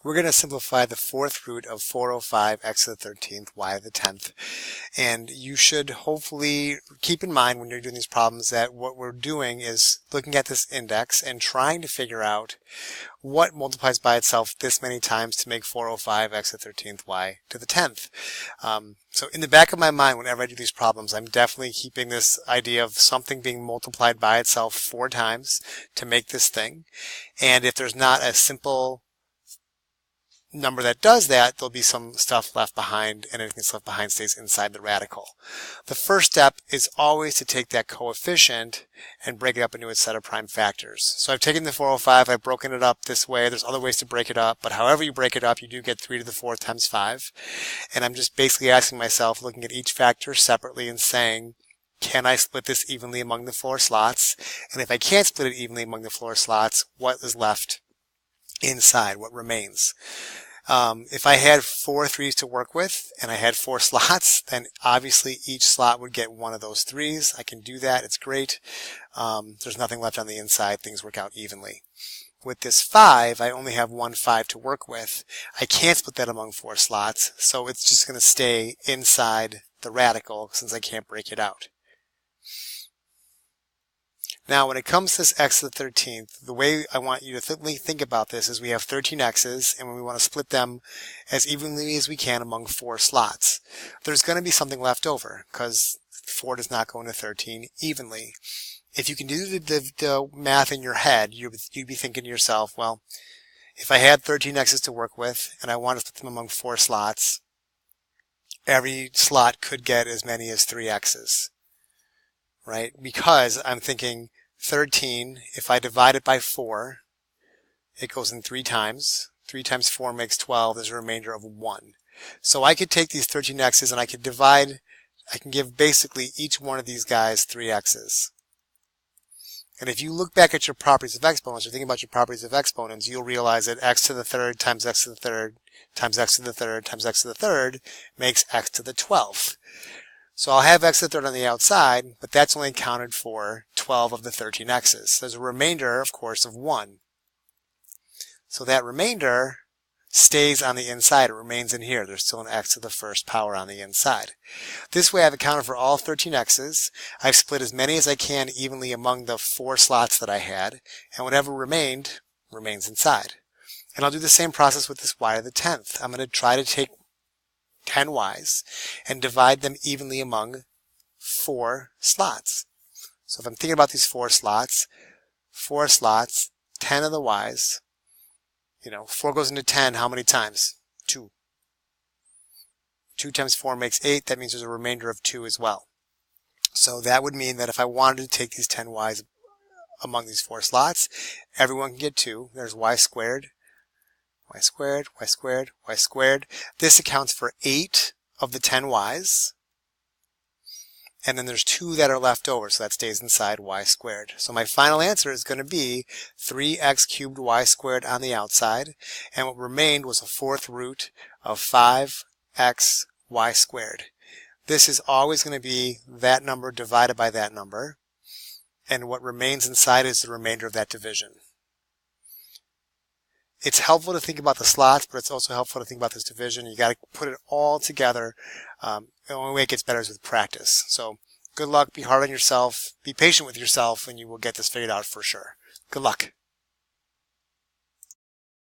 We're going to simplify the fourth root of 405 x to the 13th y to the 10th. And you should hopefully keep in mind when you're doing these problems that what we're doing is looking at this index and trying to figure out what multiplies by itself this many times to make 405 x to the 13th y to the 10th. So in the back of my mind, whenever I do these problems, I'm definitely keeping this idea of something being multiplied by itself 4 times to make this thing. And if there's not a simple number that does that, there'll be some stuff left behind, and anything that's left behind stays inside the radical. The first step is always to take that coefficient and break it up into its set of prime factors. So I've taken the 405, I've broken it up this way. There's other ways to break it up, but however you break it up, you do get 3 to the 4th times 5. And I'm just basically asking myself, looking at each factor separately and saying, can I split this evenly among the 4 slots? And if I can't split it evenly among the 4 slots, what is left inside? What remains? If I had 4 3s to work with and I had 4 slots, then obviously each slot would get one of those 3s. I can do that. It's great. There's nothing left on the inside. Things work out evenly. With this 5, I only have 1 5 to work with. I can't split that among 4 slots, so it's just going to stay inside the radical since I can't break it out. Now, when it comes to this x to the 13th, the way I want you to think about this is we have 13 x's, and we want to split them as evenly as we can among 4 slots. There's going to be something left over, because 4 does not go into 13 evenly. If you can do the math in your head, you'd be thinking to yourself, well, if I had 13 x's to work with, and I want to split them among 4 slots, every slot could get as many as 3 x's. Right? Because I'm thinking 13, if I divide it by 4, it goes in 3 times. 3 times 4 makes 12. There's a remainder of 1. So I could take these 13 x's and I could give basically each one of these guys 3 x's. And if you look back at your properties of exponents, or think about your properties of exponents, you'll realize that x to the 3rd times x to the 3rd times x to the 3rd times x to the 3rd makes x to the 12th. So I'll have x to the 3rd on the outside, but that's only accounted for 12 of the 13 x's. There's a remainder, of course, of 1. So that remainder stays on the inside. It remains in here. There's still an x to the 1st power on the inside. This way I've accounted for all 13 x's. I've split as many as I can evenly among the 4 slots that I had, and whatever remains inside. And I'll do the same process with this y to the 10th. I'm going to try to take 10 y's and divide them evenly among 4 slots. So if I'm thinking about these 4 slots, 10 of the y's, 4 goes into 10 how many times? 2. 2 times 4 makes 8. That means there's a remainder of 2 as well. So that would mean that if I wanted to take these 10 y's among these 4 slots, everyone can get 2. There's y squared. Y squared, y squared, y squared. This accounts for 8 of the 10 y's. And then there's 2 that are left over, so that stays inside y squared. So my final answer is going to be 3x cubed y squared on the outside. And what remained was a 4th root of 5x y squared. This is always going to be that number divided by that number. And what remains inside is the remainder of that division. It's helpful to think about the slots, but it's also helpful to think about this division. You got to put it all together. The only way it gets better is with practice. So good luck. Be hard on yourself. Be patient with yourself, and you will get this figured out for sure. Good luck.